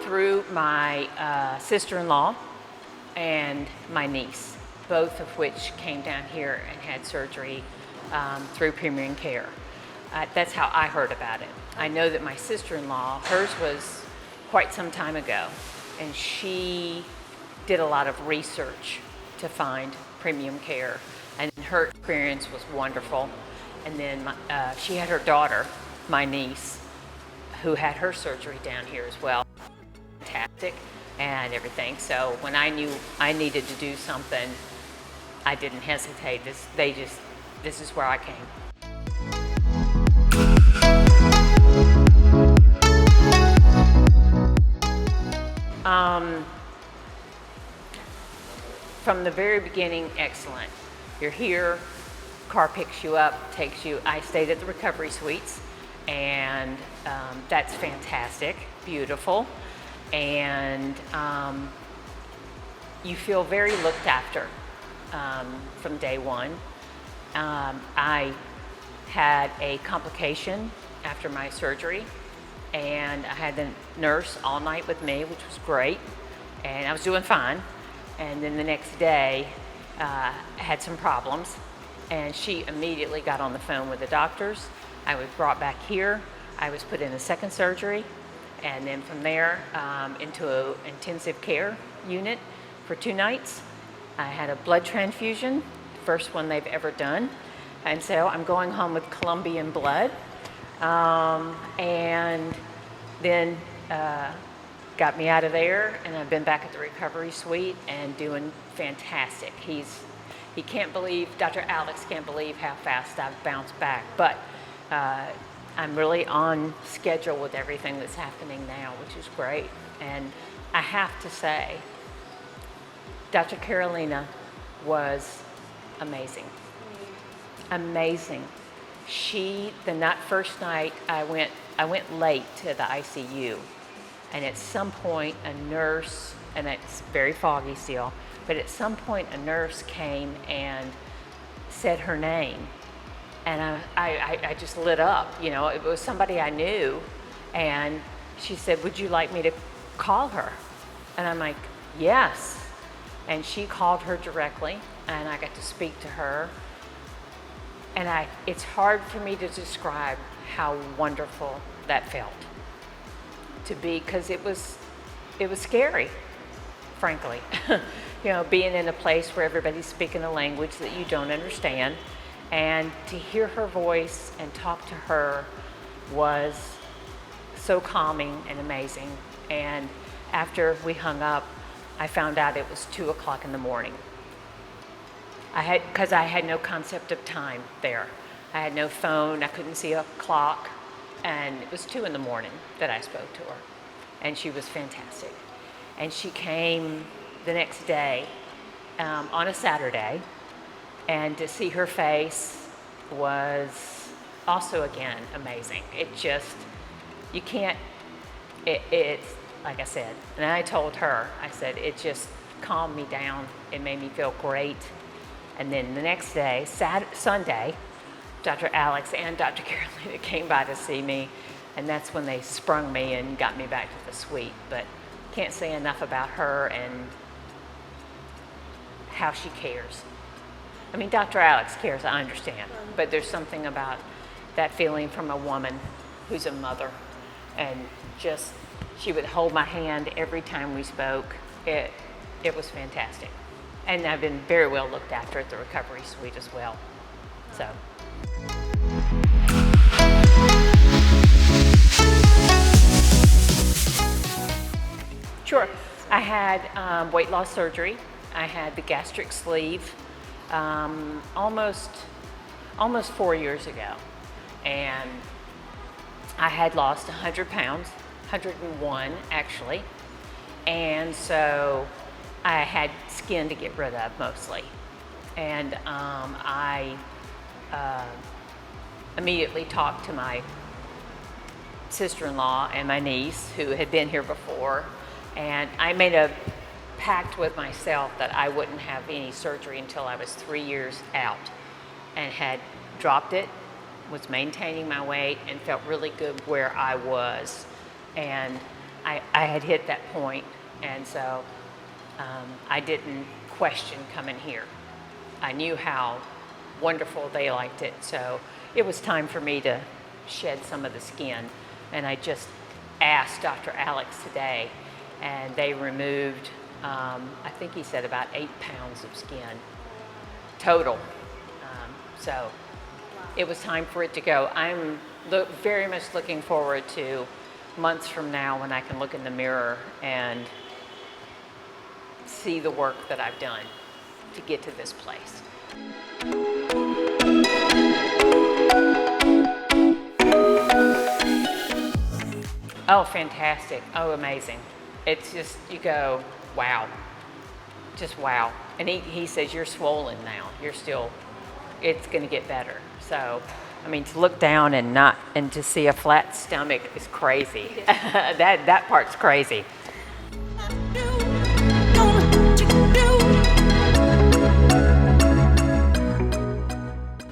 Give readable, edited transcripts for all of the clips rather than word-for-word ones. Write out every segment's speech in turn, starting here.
Through my sister-in-law and my niece, both of which came down here and had surgery through Premium Care. That's how I heard about it. I know that my sister-in-law, hers was quite some time ago, and she did a lot of research to find Premium Care, and her experience was wonderful. And then she had her daughter, my niece, who had her surgery down here as well. Fantastic and everything. So when I knew I needed to do something, I didn't hesitate. This is where I came. From the very beginning, excellent. You're here, car picks you up, takes you. I stayed at the recovery suites, and that's fantastic, beautiful. And you feel very looked after from day one. I had a complication after my surgery, and I had the nurse all night with me, which was great, and I was doing fine. And then the next day, I had some problems, and she immediately got on the phone with the doctors. I was brought back here. I was put in a second surgery, and then from there into an intensive care unit for 2 nights. I had a blood transfusion, first one they've ever done, and so I'm going home with Colombian blood. And then got me out of there, and I've been back at the recovery suite and doing fantastic. He can't believe, Dr. Alex can't believe how fast I've bounced back, but I'm really on schedule with everything that's happening now, which is great. And I have to say, Dr. Carolina was amazing. Amazing. The first night I went late to the ICU, and at some point a nurse, and it's very foggy still, but at some point a nurse came and said her name, and I just lit up. You know, it was somebody I knew, and she said, "Would you like me to call her?" And I'm like, "Yes." And she called her directly, and I got to speak to her. And it's hard for me to describe how wonderful that felt to be, because it was scary, frankly. You know, being in a place where everybody's speaking a language that you don't understand, and to hear her voice and talk to her was so calming and amazing. And after we hung up, I found out it was 2 o'clock in the morning. Because I had no concept of time there. I had no phone, I couldn't see a clock, and it was 2 in the morning that I spoke to her. And she was fantastic. And she came the next day on a Saturday, and to see her face was also, again, amazing. It's like I said, and I told her, I said, it just calmed me down. It made me feel great. And then the next day, Sunday, Dr. Alex and Dr. Carolina came by to see me, and that's when they sprung me and got me back to the suite. But can't say enough about her and how she cares. I mean, Dr. Alex cares, I understand, but there's something about that feeling from a woman who's a mother, and just, she would hold my hand every time we spoke. It was fantastic. And I've been very well looked after at the recovery suite as well. So. Sure. I had weight loss surgery. I had the gastric sleeve almost 4 years ago. And I had lost 100 pounds, 101 actually. And so I had skin to get rid of mostly. And I immediately talked to my sister-in-law and my niece who had been here before. And I made a pact with myself that I wouldn't have any surgery until I was 3 years out, and had dropped it, was maintaining my weight, and felt really good where I was. And I had hit that point, and so I didn't question coming here. I knew how wonderful they liked it, so it was time for me to shed some of the skin. And I just asked Dr. Alex today, and they removed, I think he said about 8 pounds of skin total. So it was time for it to go. I'm very much looking forward to months from now when I can look in the mirror and see the work that I've done to get to this place. Oh, fantastic. Oh, amazing. It's just, you go, wow. Just wow. And he says, you're swollen now. You're still, it's going to get better. So, I mean, to look down and to see a flat stomach is crazy. that part's crazy.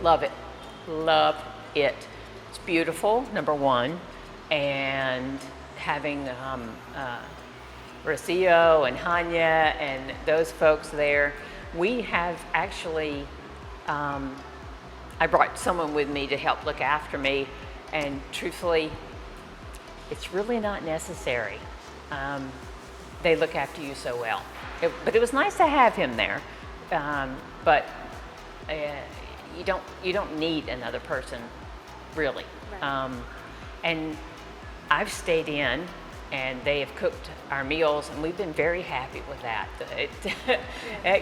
Love it. Love it. It's beautiful, number one. And having Rocio and Hanya and those folks there, we have actually, I brought someone with me to help look after me, and truthfully, it's really not necessary. They look after you so well. But it was nice to have him there, but you don't need another person, really. Right. And I've stayed in, and they have cooked our meals, and we've been very happy with that.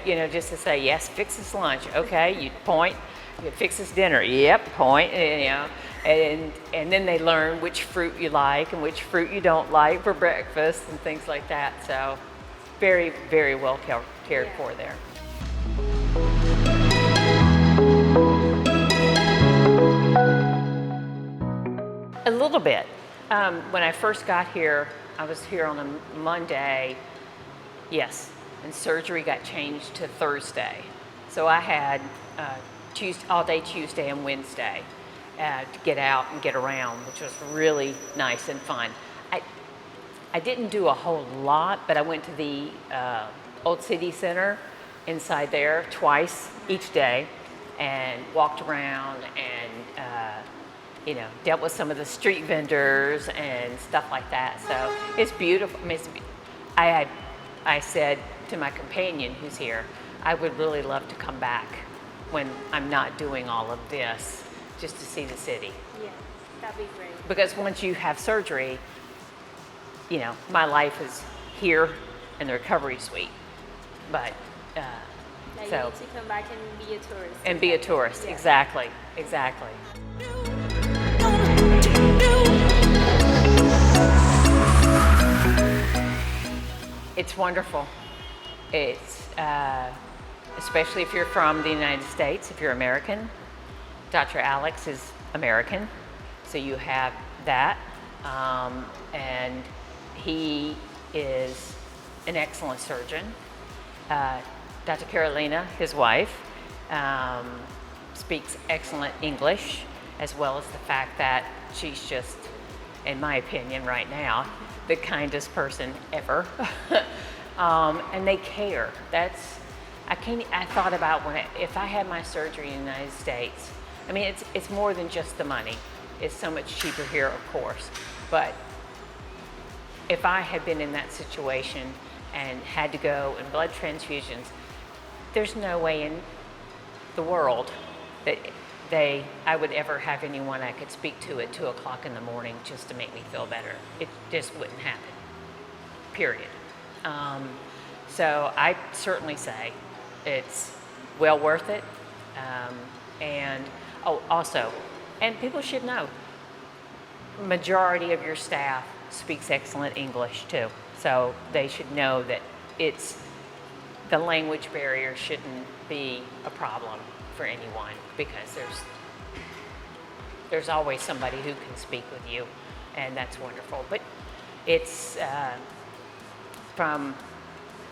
You know, just to say, yes, fix this lunch, okay, you point. You fix this dinner, yep, point, you know. And then they learn which fruit you like and which fruit you don't like for breakfast and things like that. So very, very well cared for there. A little bit. When I first got here, I was here on a Monday, yes, and surgery got changed to Thursday. So I had all day Tuesday and Wednesday to get out and get around, which was really nice and fun. I didn't do a whole lot, but I went to the Old City Center inside there twice each day and walked around and you know, dealt with some of the street vendors and stuff like that. So it's beautiful. I mean, I said to my companion who's here, I would really love to come back when I'm not doing all of this, just to see the city. Yeah, that'd be great. Because once you have surgery, you know, my life is here in the recovery suite. But now so you need to come back and be a tourist. And be a tourist, yeah. Exactly. It's wonderful. It's especially if you're from the United States, if you're American. Dr. Alex is American, so you have that. And he is an excellent surgeon. Dr. Carolina, his wife, speaks excellent English, as well as the fact that she's just, in my opinion right now, the kindest person ever. And they care. I thought about if I had my surgery in the United States, I mean, it's more than just the money. It's so much cheaper here, of course. But if I had been in that situation and had to go in blood transfusions, there's no way in the world that I would ever have anyone I could speak to at 2 o'clock in the morning just to make me feel better. It just wouldn't happen, period. So I certainly say it's well worth it. And also, and people should know, majority of your staff speaks excellent English too. So they should know that the language barrier shouldn't be a problem for anyone, because there's always somebody who can speak with you, and that's wonderful. But it's from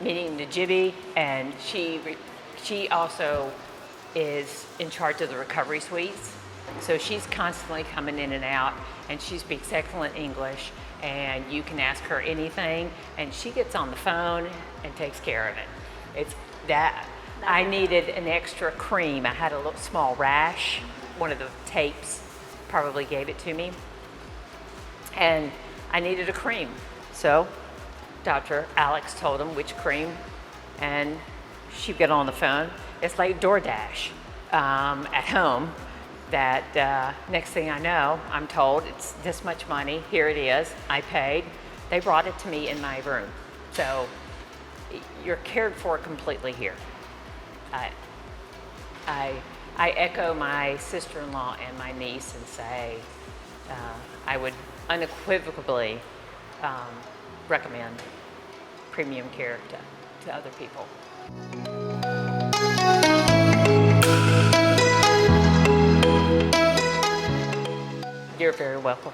meeting Najibby, and she also is in charge of the recovery suites. So she's constantly coming in and out, and she speaks excellent English, and you can ask her anything, and she gets on the phone and takes care of it. It's that I needed an extra cream. I had a little small rash. One of the tapes probably gave it to me, and I needed a cream. So Dr. Alex told him which cream, and she got on the phone. It's like DoorDash at home. That next thing I know, I'm told it's this much money. Here it is. I paid. They brought it to me in my room. So you're cared for completely here. I echo my sister-in-law and my niece and say I would unequivocally recommend premium care to other people. You're very welcome.